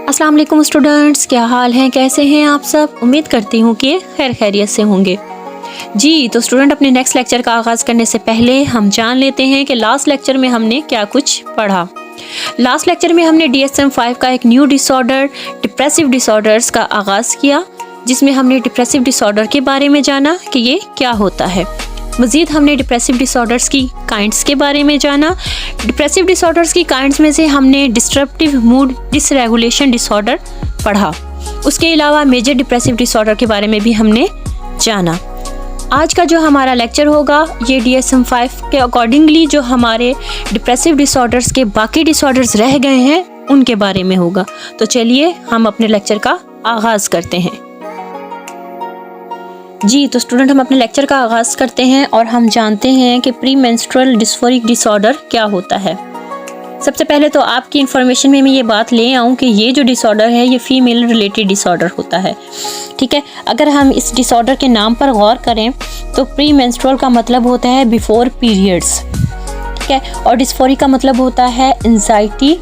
अस्सलाम वालेकुम स्टूडेंट्स, क्या हाल हैं, कैसे हैं आप सब। उम्मीद करती हूँ कि खैर खैरियत से होंगे। जी तो स्टूडेंट, अपने नेक्स्ट लेक्चर का आगाज़ करने से पहले हम जान लेते हैं कि लास्ट लेक्चर में हमने क्या कुछ पढ़ा। लास्ट लेक्चर में हमने DSM-5 का एक न्यू डिसऑर्डर डिप्रेसिव डिसऑर्डर्स का आगाज़ किया, जिसमें हमने डिप्रेसिव डिसऑर्डर के बारे में जाना कि ये क्या होता है। मज़ीद हमने डिप्रेसिव डिसऑर्डर्स की काइंड्स के बारे में जाना। डिप्रेसिव डिसऑर्डर्स की काइंड्स में से हमने डिस्ट्रप्टिव मूड डिसरेगुलेशन डिसऑर्डर पढ़ा। उसके अलावा मेजर डिप्रेसिव डिसऑर्डर के बारे में भी हमने जाना। आज का जो हमारा लेक्चर होगा ये DSM-5 के अकॉर्डिंगली जो हमारे डिप्रेसिव डिसऑर्डर्स के बाकी डिसऑर्डर्स रह गए हैं उनके बारे में होगा। तो चलिए हम अपने लेक्चर का आगाज़ करते हैं। जी तो स्टूडेंट, हम अपने लेक्चर का आगाज़ करते हैं और हम जानते हैं कि प्री मेंस्ट्रुअल डिस्फोरिक डिसऑर्डर क्या होता है। सबसे पहले तो आपकी इन्फॉर्मेशन में मैं ये बात ले आऊँ कि ये जो डिसऑर्डर है ये फीमेल रिलेटेड डिसऑर्डर होता है। ठीक है, अगर हम इस डिसऑर्डर के नाम पर गौर करें तो प्री मेंस्ट्रुअल का मतलब होता है बिफोर पीरियड्स। ठीक है, और डिस्फोरिक का मतलब होता है एंजाइटी।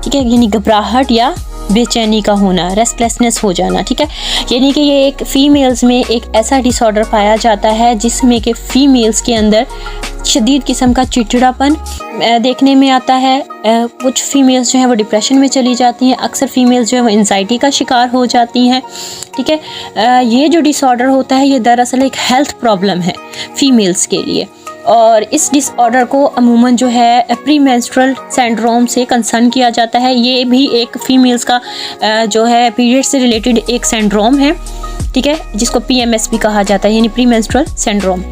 ठीक है, यानी घबराहट या बेचैनी का होना, रेस्टलेसनेस हो जाना। ठीक है, यानी कि ये एक फ़ीमेल्स में एक ऐसा डिसऑर्डर पाया जाता है जिसमें कि फ़ीमेल्स के अंदर शदीद किस्म का चिड़चिड़ापन देखने में आता है। कुछ फीमेल्स जो हैं वो डिप्रेशन में चली जाती हैं, अक्सर फीमेल्स जो है वो एंजाइटी का शिकार हो जाती हैं। ठीक है, ये जो डिसऑर्डर होता है ये दरअसल एक हेल्थ प्रॉब्लम है फीमेल्स के लिए, और इस डिसऑर्डर को अमूमन जो है प्री मेंस्ट्रुअल सिंड्रोम से कंसर्न किया जाता है। ये भी एक फीमेल्स का जो है पीरियड से रिलेटेड एक सिंड्रोम है। ठीक है, जिसको PMS भी कहा जाता है, यानी प्री मेंस्ट्रुअल सिंड्रोम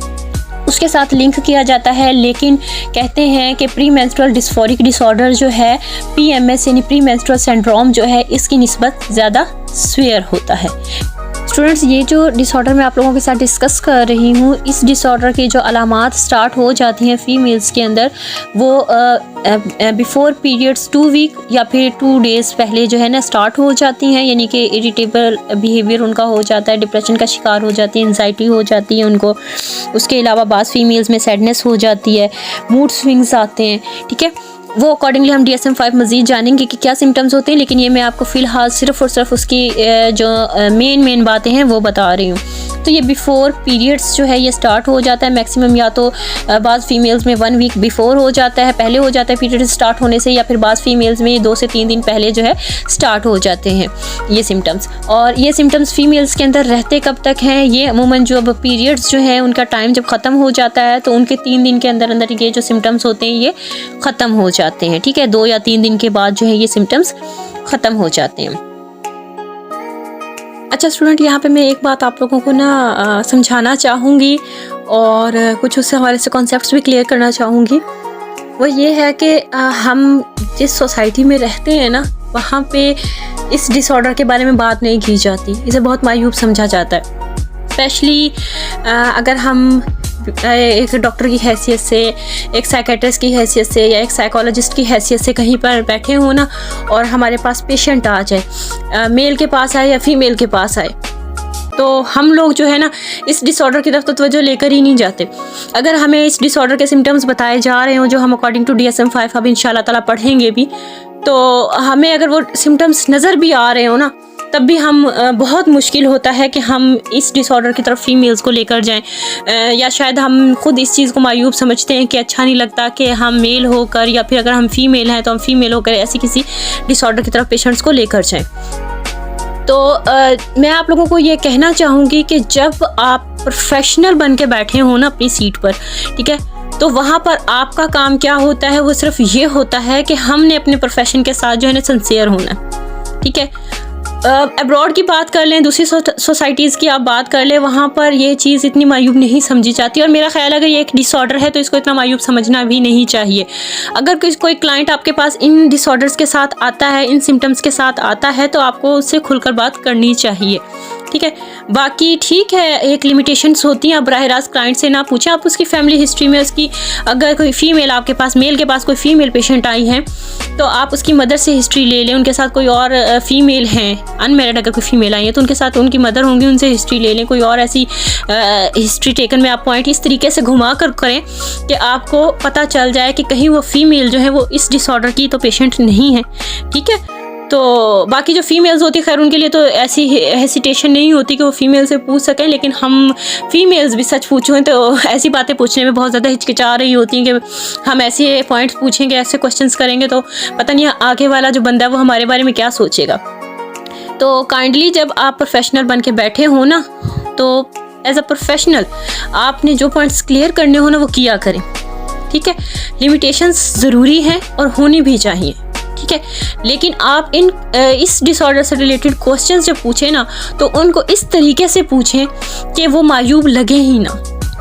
उसके साथ लिंक किया जाता है। लेकिन कहते हैं कि प्री मेंस्ट्रुअल डिस्फोरिक डिसऑर्डर जो है PMS यानी प्री मेंस्ट्रुअल सिंड्रोम जो है इसकी निस्बत ज़्यादा सीवियर होता है। स्टूडेंट्स, ये जो डिसऑर्डर मैं आप लोगों के साथ डिस्कस कर रही हूँ, इस डिसऑर्डर की जो अलामात स्टार्ट हो जाती हैं फीमेल्स के अंदर वो बिफोर पीरियड्स 2 वीक या फिर 2 डेज़ पहले जो है ना स्टार्ट हो जाती हैं। यानी कि इरिटेबल बिहेवियर उनका हो जाता है, डिप्रेशन का शिकार हो जाती है, एंजाइटी हो जाती है उनको। उसके अलावा बाज़ फीमेल्स में सैडनेस हो जाती है, मूड स्विंग्स आते हैं। ठीक है, वो अकॉर्डिंगली हम DSM-5 मज़ीद जानेंगे कि क्या सिम्टम्स होते हैं, लेकिन ये मैं आपको फ़िलहाल सिर्फ़ और सिर्फ उसकी जो मेन बातें हैं वो बता रही हूँ। तो ये बिफ़ोर पीरियड्स जो है ये स्टार्ट हो जाता है मैक्सिमम, या तो बाज़ फीमेल्स में 1 वीक बिफ़ोर हो जाता है, पहले हो जाता है पीरियड स्टार्ट होने से, या फिर बाज़ फीमेल्स में ये 2 से 3 दिन पहले जो है स्टार्ट हो जाते हैं ये सिम्टम्स। और ये सिम्टम्स फीमेल्स के अंदर रहते कब तक हैं, ये अमूमन जो अब पीरियड्स जो है उनका टाइम जब ख़त्म हो जाता है तो उनके 3 दिन के अंदर अंदर ये जो सिम्टम्स होते हैं ये ख़त्म हो जाते हैं। ठीक है, 2 या 3 दिन के बाद जो है ये सिम्टम्स ख़त्म हो जाते हैं। अच्छा स्टूडेंट, यहाँ पे मैं एक बात आप लोगों को ना समझाना चाहूँगी और कुछ उससे हमारे से कॉन्सेप्ट्स भी क्लियर करना चाहूँगी। वो ये है कि हम जिस सोसाइटी में रहते हैं ना वहाँ पे इस डिसऑर्डर के बारे में बात नहीं की जाती, इसे बहुत मायूब समझा जाता है। स्पेशली अगर हम एक डॉक्टर की हैसियत से, एक साइकेट्रिस्ट की हैसियत से या एक साइकोलॉजिस्ट की हैसियत से कहीं पर बैठे हो ना और हमारे पास पेशेंट आ जाए, मेल के पास आए या फीमेल के पास आए, तो हम लोग जो है ना इस डिसऑर्डर की तरफ तो तवज्जो लेकर ही नहीं जाते। अगर हमें इस डिसऑर्डर के सिम्टम्स बताए जा रहे हो जो हम अकॉर्डिंग टू DSM-5 अब इंशाल्लाह ताला पढ़ेंगे भी, तो हमें अगर वो सिम्टम्स नज़र भी आ रहे हो ना तब भी हम बहुत मुश्किल होता है कि हम इस डिसऑर्डर की तरफ फीमेल्स को लेकर जाएं, या शायद हम खुद इस चीज़ को मायूब समझते हैं कि अच्छा नहीं लगता कि हम मेल होकर या फिर अगर हम फीमेल हैं तो हम फीमेल होकर ऐसी किसी डिसऑर्डर की तरफ पेशेंट्स को लेकर जाएं। तो मैं आप लोगों को ये कहना चाहूँगी कि जब आप प्रोफेशनल बन के बैठे हो ना अपनी सीट पर, ठीक है, तो वहाँ पर आपका काम क्या होता है, वो सिर्फ ये होता है कि हमने अपने प्रोफेशन के साथ जो है ना सिंसियर होना। ठीक है, अब्रॉड की बात कर लें, दूसरी सोसाइटीज़ की आप बात कर लें, वहाँ पर ये चीज़ इतनी मायूब नहीं समझी जाती। और मेरा ख्याल है अगर ये एक डिसऑर्डर है तो इसको इतना मायूब समझना भी नहीं चाहिए। अगर कोई क्लाइंट आपके पास इन डिसऑर्डर्स के साथ आता है, इन सिम्टम्स के साथ आता है, तो आपको उससे खुलकर बात करनी चाहिए। ठीक है, बाकी ठीक है एक लिमिटेशंस होती हैं, आप बराह रास्त क्लाइंट से ना पूछें, आप उसकी फैमिली हिस्ट्री में उसकी, अगर कोई फीमेल आपके पास, मेल के पास कोई फीमेल पेशेंट आई हैं तो आप उसकी मदर से हिस्ट्री ले लें, उनके साथ कोई और फीमेल हैं अनमेरिड, अगर कोई फीमेल आई है तो उनके साथ उनकी मदर होंगी, उनसे हिस्ट्री ले लें। कोई और ऐसी हिस्ट्री टेकन में आप पॉइंट इस तरीके से घुमा कर करें कि आपको पता चल जाए कि कहीं वो फीमेल जो है वो इस डिसऑर्डर की तो पेशेंट नहीं है। ठीक है, तो बाकी जो फीमेल्स होती है खैर उनके लिए तो ऐसी हेसिटेशन नहीं होती कि वो फीमेल से पूछ सकें, लेकिन हम फीमेल्स भी सच पूछें तो ऐसी बातें पूछने में बहुत ज़्यादा हिचकिचा रही होती हैं कि हम ऐसे पॉइंट्स पूछेंगे, ऐसे क्वेश्चंस करेंगे तो पता नहीं आगे वाला जो बंदा है वो हमारे बारे में क्या सोचेगा। तो काइंडली जब आप प्रोफेशनल बन के बैठे हो ना, तो एज अ प्रोफेशनल आपने जो पॉइंट्स क्लियर करने हो ना वो किया करें, ठीक है। लिमिटेशंस ज़रूरी हैं और होनी भी चाहिए, ठीक है। लेकिन आप इस डिसऑर्डर से रिलेटेड क्वेश्चंस जब पूछें ना तो उनको इस तरीके से पूछें कि वो मायूब लगे ही ना,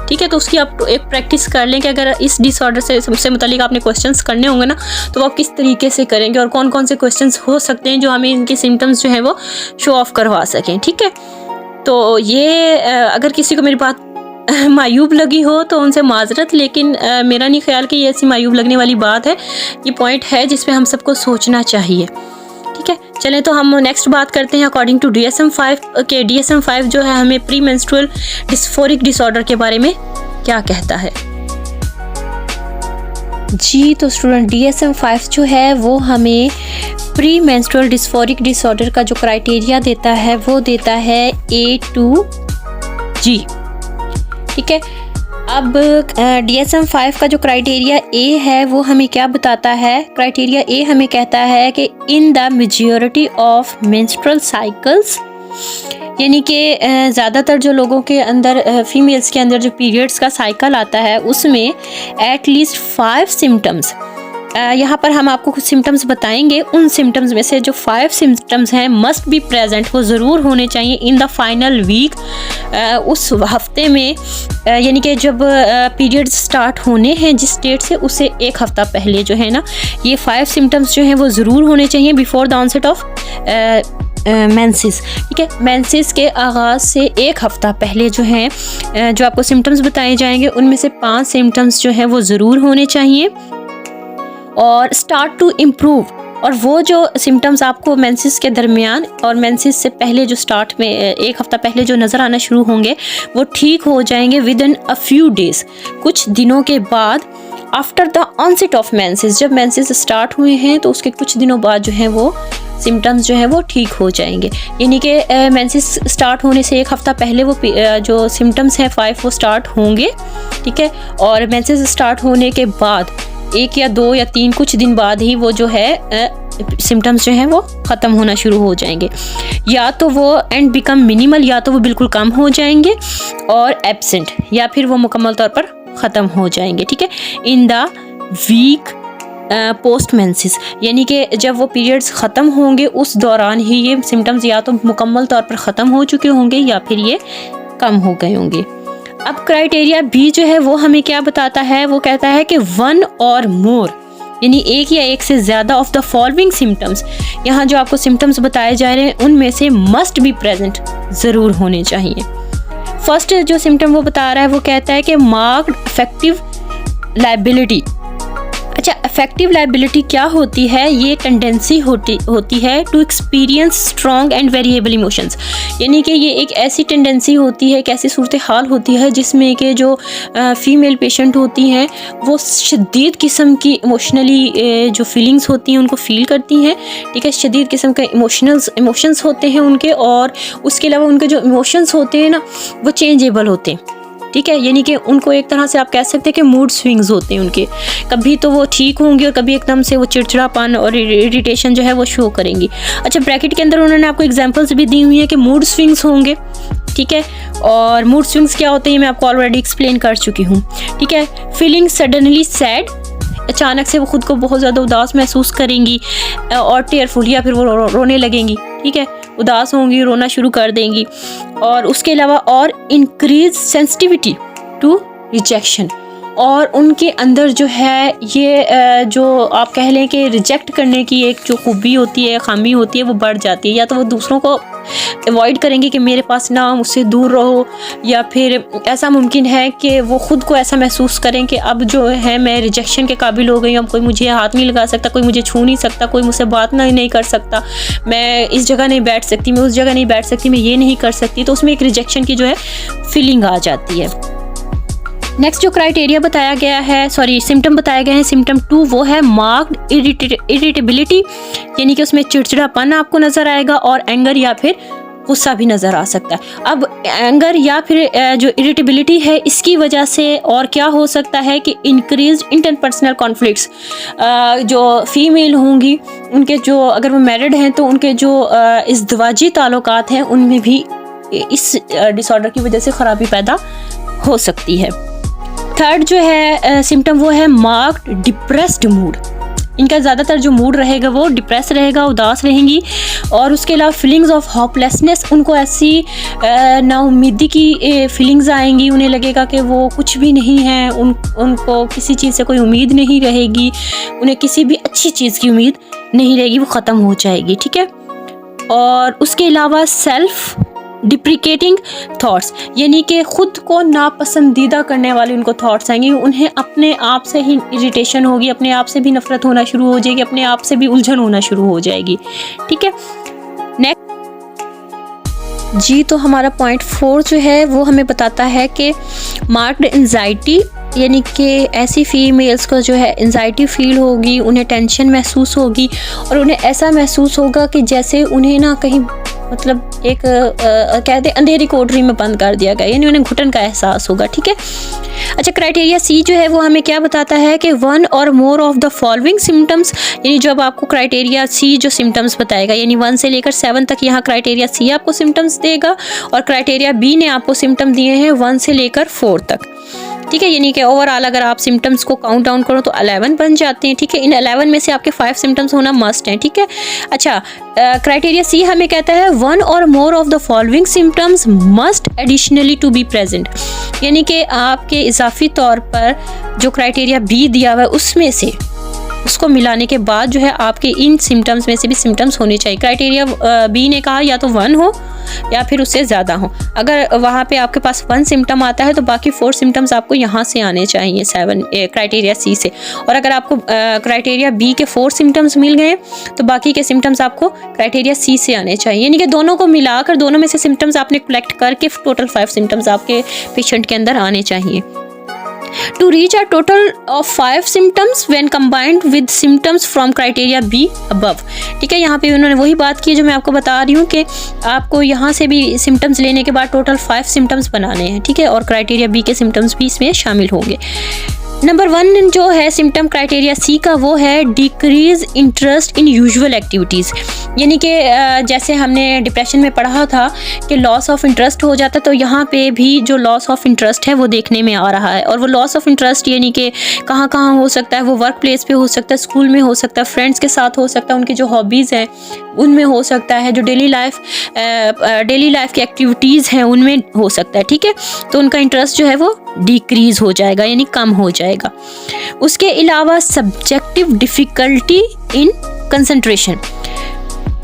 ठीक है। तो उसकी आप एक प्रैक्टिस कर लें कि अगर इस डिसऑर्डर से मुतालिक आपने क्वेश्चंस करने होंगे ना तो आप किस तरीके से करेंगे और कौन कौन से क्वेश्चंस हो सकते हैं जो हमें इनके सिम्टम्स जो है वो शो ऑफ करवा सकें, ठीक है। तो ये अगर किसी को मेरी बात मायूब लगी हो तो उनसे माजरत, लेकिन मेरा नहीं ख्याल कि ये ऐसी मायूब लगने वाली बात है। ये पॉइंट है जिस पे हम सबको सोचना चाहिए, ठीक है। चलें तो हम नेक्स्ट बात करते हैं अकॉर्डिंग टू DSM-5 के DSM-5 जो है हमें प्री मेंस्ट्रुअल डिस्फोरिक डिसऑर्डर के बारे में क्या कहता है। जी तो स्टूडेंट DSM-5 जो है वो हमें प्री मेंस्ट्रुअल डिस्फोरिक डिसऑर्डर का जो क्राइटेरिया देता है वो देता है A to G, ठीक है। अब DSM-5 का जो क्राइटेरिया A है वो हमें क्या बताता है। क्राइटेरिया A हमें कहता है कि in the majority of menstrual cycles, यानी कि ज़्यादातर जो लोगों के अंदर फीमेल्स के अंदर जो पीरियड्स का साइकिल आता है उसमें एटलीस्ट 5 सिम्टम्स, यहाँ पर हम आपको कुछ सिम्टम्स बताएंगे। उन सिम्टम्स में से जो 5 सिम्टम्स हैं मस्ट बी प्रेजेंट, वो ज़रूर होने चाहिए इन द फाइनल वीक, उस हफ्ते में, यानी कि जब पीरियड्स स्टार्ट होने हैं जिस डेट से उससे एक हफ़्ता पहले जो है ना ये 5 सिम्टम्स जो हैं वो ज़रूर होने चाहिए before the onset of menses, ठीक है। मेंसेस के आगाज़ से एक हफ़्ता पहले जो हैं जो आपको सिम्टम्स बताए जाएंगे उनमें से 5 सिम्टम्स जो हैं वो ज़रूर होने चाहिए और स्टार्ट टू इम्प्रूव। और वो जो सिम्टम्स आपको मेंसेस के दरमियान और मेंसेस से पहले जो स्टार्ट में एक हफ़्ता पहले जो नज़र आना शुरू होंगे वो ठीक हो जाएंगे within a few days, कुछ दिनों के बाद। After the onset of menses, जब मेंसेस स्टार्ट हुए हैं तो उसके कुछ दिनों बाद जो है वो सिम्टम्स जो है वो ठीक हो जाएंगे, यानी कि मेंसेस स्टार्ट होने से एक हफ़्ता पहले वो जो सिम्टम्स हैं 5 वो स्टार्ट होंगे, ठीक है। और मेंसेस स्टार्ट होने के बाद 1 या 2 या 3 कुछ दिन बाद ही वो जो है सिम्टम्स जो हैं वो ख़त्म होना शुरू हो जाएंगे, या तो वो एंड बिकम मिनिमल, या तो वो बिल्कुल कम हो जाएंगे, और एब्सेंट, या फिर वो मुकम्मल तौर पर ख़त्म हो जाएंगे, ठीक है। In the week post menses, यानी कि जब वो पीरियड्स ख़त्म होंगे उस दौरान ही ये सिम्टम्स या तो मुकम्मल तौर पर ख़त्म हो चुके होंगे या फिर ये कम हो गए होंगे। अब क्राइटेरिया B जो है वो हमें क्या बताता है, वो कहता है कि 1 और मोर, यानी एक या एक से ज़्यादा ऑफ द फॉलोइंग सिम्टम्स, यहाँ जो आपको सिम्टम्स बताए जा रहे हैं उनमें से मस्ट बी प्रेजेंट, ज़रूर होने चाहिए। फर्स्ट जो सिम्टम वो बता रहा है वो कहता है कि मार्क्ड अफेक्टिव लायबिलिटी। अच्छा, अफेक्टिव लायबिलिटी क्या होती है? ये टेंडेंसी होती है to experience strong and variable emotions, यानी कि ये एक ऐसी टेंडेंसी होती है, एक ऐसी सूरत हाल होती है जिसमें कि जो फीमेल पेशेंट होती हैं वो शदीद किस्म की इमोशनली जो फीलिंग्स होती हैं उनको फील करती हैं, ठीक है। शदीद किस्म के इमोशंस होते हैं उनके, और उसके अलावा उनके जो इमोशंस होते हैं ना वो चेंजेबल होते हैं, ठीक है। यानी कि उनको एक तरह से आप कह सकते हैं कि मूड स्विंग्स होते हैं उनके, कभी तो वो ठीक होंगी और कभी एकदम से वो चिड़चिड़ापन और इरिटेशन जो है वो शो करेंगी। अच्छा, ब्रैकेट के अंदर उन्होंने आपको एग्जांपल्स भी दी हुई हैं कि मूड स्विंग्स होंगे, ठीक है। और मूड स्विंग्स क्या होते हैं मैं आपको ऑलरेडी एक्सप्लेन कर चुकी हूँ, ठीक है। फीलिंग सडनली सैड, अचानक से वो खुद को बहुत ज़्यादा उदास महसूस करेंगी, और टेयरफुल, या फिर वो रोने लगेंगी, ठीक है। उदास होंगी, रोना शुरू कर देंगी। और उसके अलावा और इंक्रीज सेंसिटिविटी टू रिजेक्शन, और उनके अंदर जो है ये जो आप कह लें कि रिजेक्ट करने की एक जो खूबी होती है, खामी होती है, वो बढ़ जाती है। या तो वो दूसरों को अवॉइड करेंगे कि मेरे पास ना, मुझसे दूर रहो, या फिर ऐसा मुमकिन है कि वो ख़ुद को ऐसा महसूस करें कि अब जो है मैं रिजेक्शन के काबिल हो गई हूँ, अब कोई मुझे हाथ नहीं लगा सकता, कोई मुझे छू नहीं सकता, कोई मुझसे बात नहीं कर सकता, मैं इस जगह नहीं बैठ सकती, मैं उस जगह नहीं बैठ सकती, मैं ये नहीं कर सकती। तो उसमें एक रिजेक्शन की जो है फीलिंग आ जाती है। नेक्स्ट जो क्राइटेरिया बताया गया है, सिम्टम बताए गए हैं, सिम्टम 2 वो है मार्क्ड इरिटेबिलिटी, यानी कि उसमें चिड़चिड़ापन आपको नजर आएगा और एंगर या फिर गुस्सा भी नज़र आ सकता है। अब एंगर या फिर जो इरिटेबिलिटी है इसकी वजह से और क्या हो सकता है कि इंक्रीज इंटरपर्सनल कॉन्फ्लिक्ट्स, जो फीमेल होंगी उनके जो अगर वो मैरिड हैं तो उनके जो इज़्दिवाजी ताल्लुकात हैं उनमें भी इस डिसऑर्डर की वजह से ख़राबी पैदा हो सकती है। थर्ड जो है सिम्टम वो है मार्क्ड डिप्रेस्ड मूड, इनका ज़्यादातर जो मूड रहेगा वो डिप्रेस रहेगा, उदास रहेंगी। और उसके अलावा फीलिंग्स ऑफ होपलेसनेस, उनको ऐसी नाउमीदी की फीलिंग्स आएंगी, उन्हें लगेगा कि वो कुछ भी नहीं है, उनको किसी चीज़ से कोई उम्मीद नहीं रहेगी, उन्हें किसी भी अच्छी चीज़ की उम्मीद नहीं रहेगी, वो ख़त्म हो जाएगी, ठीक है। और उसके अलावा सेल्फ डिप्रिकेटिंग थॉट्स, यानी कि ख़ुद को नापसंदीदा करने वाले उनको थॉट्स आएंगे, उन्हें अपने आप से ही इरिटेशन होगी, अपने आप से भी नफ़रत होना शुरू हो जाएगी, अपने आप से भी उलझन होना शुरू हो जाएगी, ठीक है। नेक्स्ट जी, तो हमारा पॉइंट 4 जो है वो हमें बताता है कि मार्क्ड एंजाइटी, यानी कि ऐसी फीमेल्स को जो है एंजाइटी फील होगी, उन्हें टेंशन महसूस होगी और उन्हें ऐसा महसूस होगा कि जैसे उन्हें ना कहीं मतलब एक कहते हैं अंधेरी कोठरी में बंद कर दिया गया, यानी उन्हें घुटन का एहसास होगा, ठीक है। अच्छा, क्राइटेरिया सी जो है वो हमें क्या बताता है कि 1 और more of the following symptoms, यानी जब आपको क्राइटेरिया सी जो सिम्टम्स बताएगा, यानी 1 से लेकर 7 तक यहाँ क्राइटेरिया सी आपको सिम्टम्स देगा और क्राइटेरिया बी ने आपको सिम्टम दिए हैं 1 से लेकर 4 तक, ठीक है। यानी कि ओवरऑल अगर आप सिम्टम्स को काउंट डाउन करो तो 11 बन जाते हैं, ठीक है। इन 11 में से आपके 5 सिम्टम्स होना मस्ट हैं, ठीक है। अच्छा, क्राइटेरिया सी हमें कहता है 1 और more of the following symptoms must additionally to be present, यानी कि आपके इजाफी तौर पर जो क्राइटेरिया बी दिया हुआ है उसमें से उसको मिलाने के बाद जो है आपके इन सिम्टम्स में से भी सिम्टम्स होने चाहिए। क्राइटेरिया बी ने कहा या तो 1 हो या फिर उससे ज़्यादा हो। अगर वहाँ पे आपके पास 1 सिम्टम आता है तो बाकी 4 सिम्टम्स आपको यहाँ से आने चाहिए 7 क्राइटेरिया सी से, और अगर आपको क्राइटेरिया बी के 4 सिम्टम्स मिल गए तो बाकी के सिम्टम्स आपको क्राइटेरिया सी से आने चाहिए, यानी कि दोनों को मिलाकर दोनों में से सिम्टम्स आपने कलेक्ट करके टोटल 5 सिम्टम्स आपके पेशेंट के अंदर आने चाहिए। To reach a total of 5 symptoms when combined with symptoms from criteria B above, ठीक है। यहाँ पे उन्होंने वही बात की जो मैं आपको बता रही हूँ कि आपको यहाँ से भी सिम्टम्स लेने के बाद टोटल 5 सिम्टम्स बनाने हैं, ठीक है, और क्राइटेरिया बी के सिम्टम्स भी इसमें शामिल होंगे। नंबर 1 जो है सिम्टम क्राइटेरिया सी का वो है decrease interest in usual activities, यानी कि जैसे हमने डिप्रेशन में पढ़ा था कि लॉस ऑफ इंटरेस्ट हो जाता, तो यहाँ पे भी जो लॉस ऑफ इंटरेस्ट है वो देखने में आ रहा है। और वो लॉस ऑफ इंटरेस्ट यानी कि कहाँ कहाँ हो सकता है, वो वर्क प्लेस पे हो सकता है, स्कूल में हो सकता है, फ्रेंड्स के साथ हो सकता है, उनकी जो हॉबीज़ हैं उनमें हो सकता है, जो डेली लाइफ की एक्टिविटीज़ हैं उनमें हो सकता है, ठीक है। तो उनका इंटरेस्ट जो है वो डिक्रीज़ हो जाएगा, यानी कम हो जाएगा। उसके अलावा सब्जेक्टिव डिफ़िकल्टी इन कंसंट्रेशन,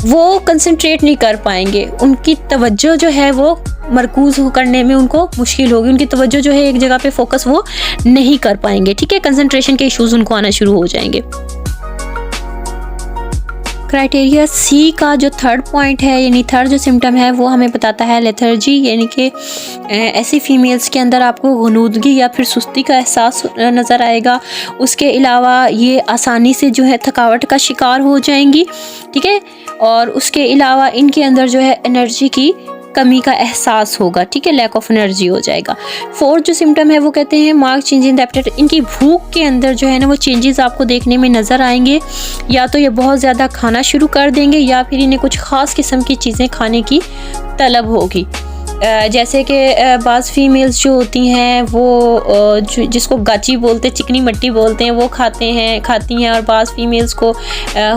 वो कंसंट्रेट नहीं कर पाएंगे, उनकी तवज्जो जो है वो मरकूज़ करने में उनको मुश्किल होगी, उनकी तवज्जो जो है एक जगह पे फोकस वो नहीं कर पाएंगे, ठीक है। कंसंट्रेशन के इश्यूज़ उनको आना शुरू हो जाएंगे। क्राइटेरिया सी का जो 3rd पॉइंट है, यानी 3rd जो सिम्टम है वो हमें बताता है लेथर्जी, यानी कि ऐसी फीमेल्स के अंदर आपको गुनूदगी या फिर सुस्ती का एहसास नज़र आएगा। उसके अलावा ये आसानी से जो है थकावट का शिकार हो जाएंगी, ठीक है। और उसके अलावा इनके अंदर जो है एनर्जी की कमी का एहसास होगा, ठीक है, लैक ऑफ एनर्जी हो जाएगा। 4th जो सिम्टम है वो कहते हैं mark change in the apatite, इनकी भूख के अंदर जो है ना वो चेंजेस आपको देखने में नज़र आएंगे, या तो ये बहुत ज़्यादा खाना शुरू कर देंगे या फिर इन्हें कुछ ख़ास किस्म की चीज़ें खाने की तलब होगी। जैसे कि बाज़ फीमेल्स जो होती हैं वो जिसको गाची बोलते हैं, चिकनी मट्टी बोलते हैं, वो खाती हैं और बाज़ फीमेल्स को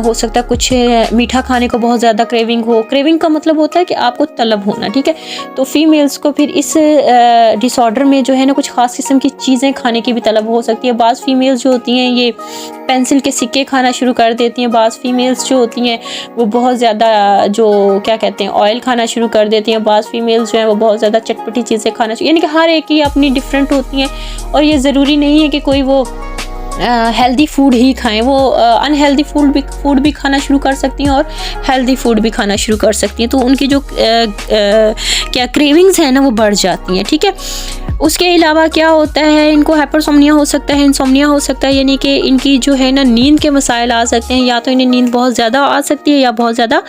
हो सकता है कुछ मीठा खाने को बहुत ज़्यादा क्रेविंग हो। क्रेविंग का मतलब होता है कि आपको तलब होना, ठीक है। तो फीमेल्स को फिर इस डिसऑर्डर में जो है ना कुछ ख़ास किस्म की चीज़ें खाने की भी तलब हो सकती है। बाज़ फीमेल्स जो होती हैं ये पेंसिल के सिक्के खाना शुरू कर देती हैं, बाज़ फीमेल्स जो होती हैं वो बहुत ज़्यादा जो क्या कहते हैं ऑयल खाना शुरू कर देती हैं, बाज़ फीमेल्स जो हैं वो बहुत ज़्यादा चटपटी चीज़ें खाना चाहिए, यानी कि हर एक की अपनी डिफरेंट होती हैं। और ये ज़रूरी नहीं है कि कोई वो हेल्दी फूड ही खाएं, वो अनहेल्दी फूड भी खाना शुरू कर सकती हैं और हेल्दी फूड भी खाना शुरू कर सकती हैं, तो उनकी जो क्या क्रेविंग्स हैं ना वो बढ़ जाती हैं, ठीक है। उसके अलावा क्या होता है, इनको हाइपरसोमनिया हो सकता है, इंसोमनिया हो सकता है, यानी कि इनकी जो है ना नींद के मसाइल आ सकते हैं, या तो इन्हें नींद बहुत ज़्यादा आ सकती है या बहुत ज़्यादा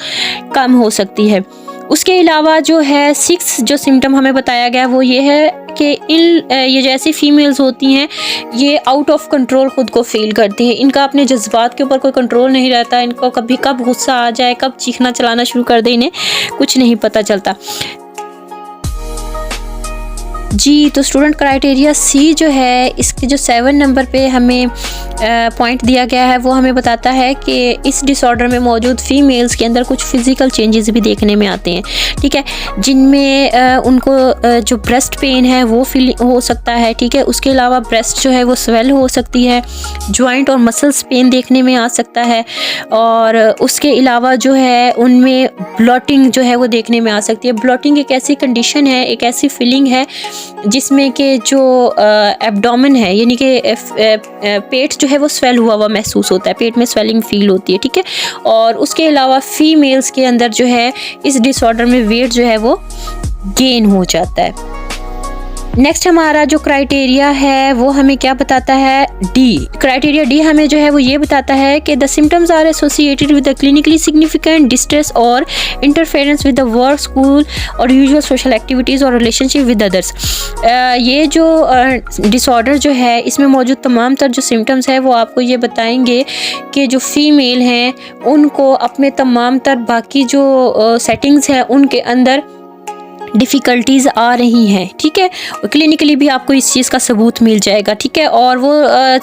कम हो सकती है। उसके अलावा जो है 6 जो सिम्टम हमें बताया गया वो ये है कि ये जैसी फीमेल्स होती हैं ये आउट ऑफ कंट्रोल ख़ुद को फील करती हैं। इनका अपने जज्बात के ऊपर कोई कंट्रोल नहीं रहता। इनको कभी कब गुस्सा आ जाए, कब चीखना चलाना शुरू कर दे, इन्हें कुछ नहीं पता चलता। जी, तो स्टूडेंट क्राइटेरिया सी जो है, इसके जो 7 नंबर पे हमें पॉइंट दिया गया है वो हमें बताता है कि इस डिसऑर्डर में मौजूद फीमेल्स के अंदर कुछ फिज़िकल चेंजेस भी देखने में आते हैं, ठीक है, जिनमें उनको जो ब्रेस्ट पेन है वो फील हो सकता है, ठीक है। उसके अलावा ब्रेस्ट जो है वो स्वेल हो सकती है, जॉइंट और मसल्स पेन देखने में आ सकता है, और उसके अलावा जो है उनमें ब्लॉटिंग जो है वो देखने में आ सकती है। ब्लॉटिंग एक ऐसी कंडीशन है, एक ऐसी फीलिंग है जिसमें कि जो एब्डोमेन है, यानी कि पेट जो है वो स्वेल हुआ हुआ महसूस होता है, पेट में स्वेलिंग फील होती है, ठीक है। और उसके अलावा फीमेल्स के अंदर जो है इस डिसऑर्डर में वेट जो है वो गेन हो जाता है। नेक्स्ट हमारा जो क्राइटेरिया है वो हमें क्या बताता है, डी। क्राइटेरिया डी हमें जो है वो ये बताता है कि the symptoms are associated with the clinically significant distress और interference with the work, school और यूजुअल सोशल एक्टिविटीज़ और रिलेशनशिप विद अदर्स। ये जो डिसऑर्डर जो है इसमें मौजूद तमाम तर जो सिम्टम्स है वो आपको ये बताएंगे कि जो फीमेल हैं उनको अपने तमाम तर बाकी जो सेटिंग्स हैं उनके अंदर डिफ़िकल्टीज़ आ रही हैं, ठीक है। क्लिनिकली भी आपको इस चीज़ का सबूत मिल जाएगा, ठीक है। और वो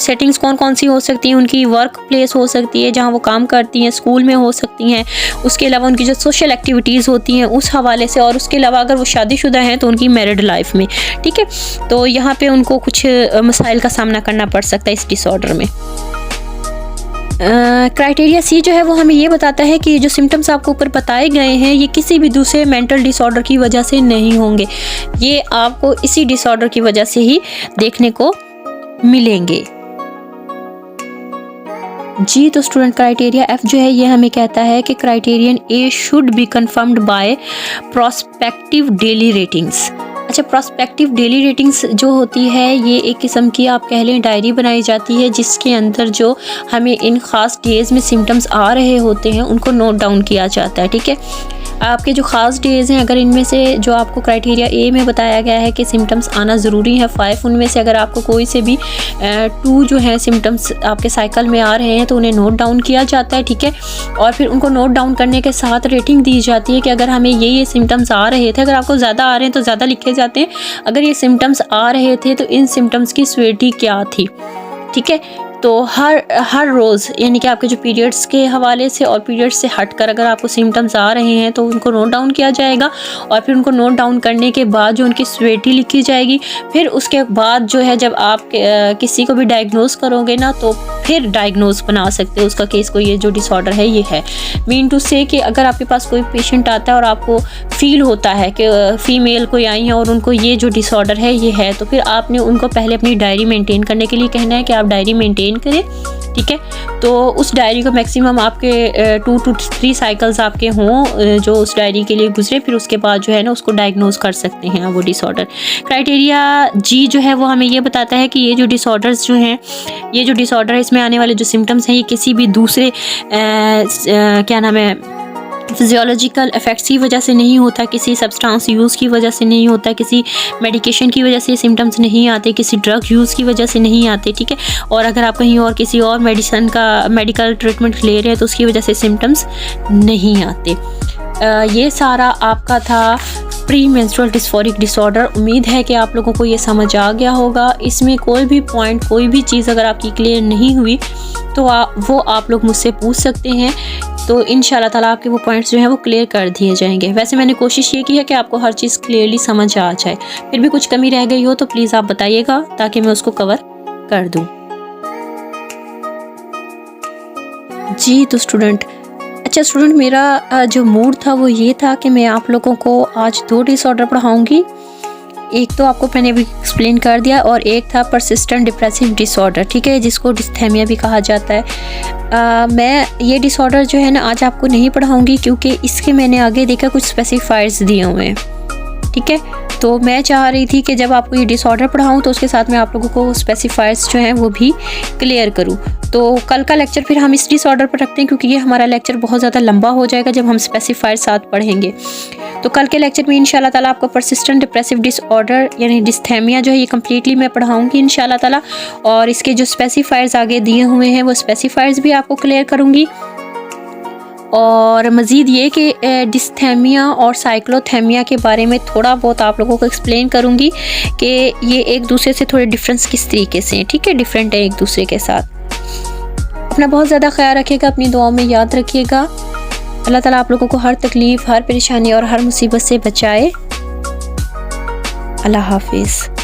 सेटिंग्स कौन कौन सी हो सकती हैं, उनकी वर्क प्लेस हो सकती है जहाँ वो काम करती हैं, स्कूल में हो सकती हैं, उसके अलावा उनकी जो सोशल एक्टिविटीज़ होती हैं उस हवाले से, और उसके अलावा अगर वो शादीशुदा हैं तो उनकी मैरिड लाइफ में, ठीक है। तो यहाँ पे उनको कुछ मसाइल का सामना करना पड़ सकता है इस डिसऑर्डर में। क्राइटेरिया सी जो है वो हमें ये बताता है कि जो सिम्टम्स आपको ऊपर बताए गए हैं ये किसी भी दूसरे मेंटल डिसऑर्डर की वजह से नहीं होंगे, ये आपको इसी डिसऑर्डर की वजह से ही देखने को मिलेंगे। जी, तो स्टूडेंट क्राइटेरिया एफ जो है ये हमें कहता है कि criterion A should be confirmed by prospective daily ratings. अच्छा, प्रोस्पेक्टिव डेली रेटिंग्स जो होती है ये एक किस्म की आप कह लें डायरी बनाई जाती है जिसके अंदर जो हमें इन ख़ास डेज़ में सिम्टम्स आ रहे होते हैं उनको नोट डाउन किया जाता है, ठीक है। आपके जो ख़ास डेज़ हैं अगर इनमें से जो आपको क्राइटेरिया ए में बताया गया है कि सिम्टम्स आना ज़रूरी है 5, उनमें से अगर आपको कोई से भी 2 जो हैं सिम्टम्स आपके साइकिल में आ रहे हैं तो उन्हें नोट डाउन किया जाता है, ठीक है। और फिर उनको नोट डाउन करने के साथ रेटिंग दी जाती है कि अगर हमें ये सिम्टम्स आ रहे थे, अगर आपको ज़्यादा आ रहे हैं तो ज़्यादा लिखे जाते हैं, अगर ये सिम्टम्स आ रहे थे तो इन सिम्टम्स की सीवियरिटी क्या थी, ठीक है। तो हर रोज़ यानी कि आपके जो पीरियड्स के हवाले से और पीरियड्स से हटकर अगर आपको सिम्टम्स आ रहे हैं तो उनको नोट डाउन किया जाएगा, और फिर उनको नोट डाउन करने के बाद जो उनकी सीवियरिटी लिखी जाएगी, फिर उसके बाद जो है जब आप किसी को भी डायग्नोज करोगे ना तो फिर डायग्नोज बना सकते हो उसका केस को, ये जो डिसऑर्डर है ये है। मीन टू से कि अगर आपके पास कोई पेशेंट आता है और आपको फील होता है कि फ़ीमेल कोई आई है और उनको ये जो डिसऑर्डर है ये है, तो फिर आपने उनको पहले अपनी डायरी मेंटेन करने के लिए कहना है कि आप डायरी मेंटेन करें, ठीक है। तो उस डायरी को मैक्सिमम आपके 2 to 3 साइकिल्स आपके हों जो उस डायरी के लिए गुजरे, फिर उसके बाद जो है ना उसको डायग्नोज कर सकते हैं वो डिसऑर्डर। क्राइटेरिया जी जो है वो हमें ये बताता है कि ये जो डिसऑर्डर्स जो हैं, ये जो डिसऑर्डर है इसमें आने वाले जो सिम्टम्स हैं ये किसी भी दूसरे क्या नाम है फिजियोलॉजिकल इफ़ेक्ट्स की वजह से नहीं होता, किसी सब्सटेंस यूज़ की वजह से नहीं होता, किसी मेडिकेशन की वजह से सिम्टम्स नहीं आते, किसी ड्रग यूज़ की वजह से नहीं आते, ठीक है। और अगर आप कहीं और किसी और मेडिकल ट्रीटमेंट ले रहे हैं तो उसकी वजह से सिम्टम्स नहीं आते। ये सारा आपका था प्री मेंस्ट्रुअल डिस्फोरिक डिसऑर्डर। उम्मीद है कि आप लोगों को ये समझ आ गया होगा। इसमें कोई भी पॉइंट, कोई भी चीज़ अगर आपकी क्लियर नहीं हुई तो वो आप लोग मुझसे पूछ सकते हैं, तो इंशाल्लाह ताला आपके वो पॉइंट्स जो हैं वो क्लियर कर दिए जाएंगे। वैसे मैंने कोशिश ये की है कि आपको हर चीज़ क्लियरली समझ आ जाए, फिर भी कुछ कमी रह गई हो तो प्लीज़ आप बताइएगा ताकि मैं उसको कवर कर दूँ। जी, तो स्टूडेंट मेरा जो मूड था वो ये था कि मैं आप लोगों को आज 2 डिसऑर्डर पढ़ाऊँगी। एक तो आपको मैंने भी एक्सप्लेन कर दिया और एक था परसिस्टेंट डिप्रेसिव डिसऑर्डर, ठीक है, जिसको डिस्थेमिया भी कहा जाता है। मैं ये डिसऑर्डर जो है ना आज आपको नहीं पढ़ाऊँगी क्योंकि इसके मैंने आगे देखा कुछ स्पेसिफायर्स दिए हुए हैं, ठीक है। तो मैं चाह रही थी कि जब आपको ये डिसऑर्डर पढ़ाऊँ तो उसके साथ में आप लोगों को स्पेसिफायर्स जो हैं वो भी क्लियर करूँ। तो कल का लेक्चर फिर हम इस डिसऑर्डर पर रखते हैं, क्योंकि ये हमारा लेक्चर बहुत ज़्यादा लंबा हो जाएगा जब हम स्पेसिफायर साथ पढ़ेंगे। तो कल के लेक्चर में इंशाल्लाह ताला आपको परसिस्टेंट डिप्रेसिव डिसऑर्डर यानी डिस्थेमिया जो है ये कम्प्लीटली मैं पढ़ाऊँगी इंशाल्लाह ताला, और इसके जो स्पेसिफायर्स आगे दिए हुए हैं वो स्पेसिफायर्स भी आपको क्लियर करूँगी। और मज़ीद ये कि डिस्थेमिया और साइक्लोथेमिया के बारे में थोड़ा बहुत आप लोगों को एक्सप्लेन करूँगी कि ये एक दूसरे से थोड़े डिफरेंस किस तरीके से हैं, ठीक है, डिफरेंट है एक दूसरे के साथ। अपना बहुत ज़्यादा ख्याल रखिएगा, अपनी दुआओं में याद रखिएगा। अल्लाह ताला आप लोगों को हर तकलीफ़, हर परेशानी और हर मुसीबत से बचाए। अल्लाह हाफिज़।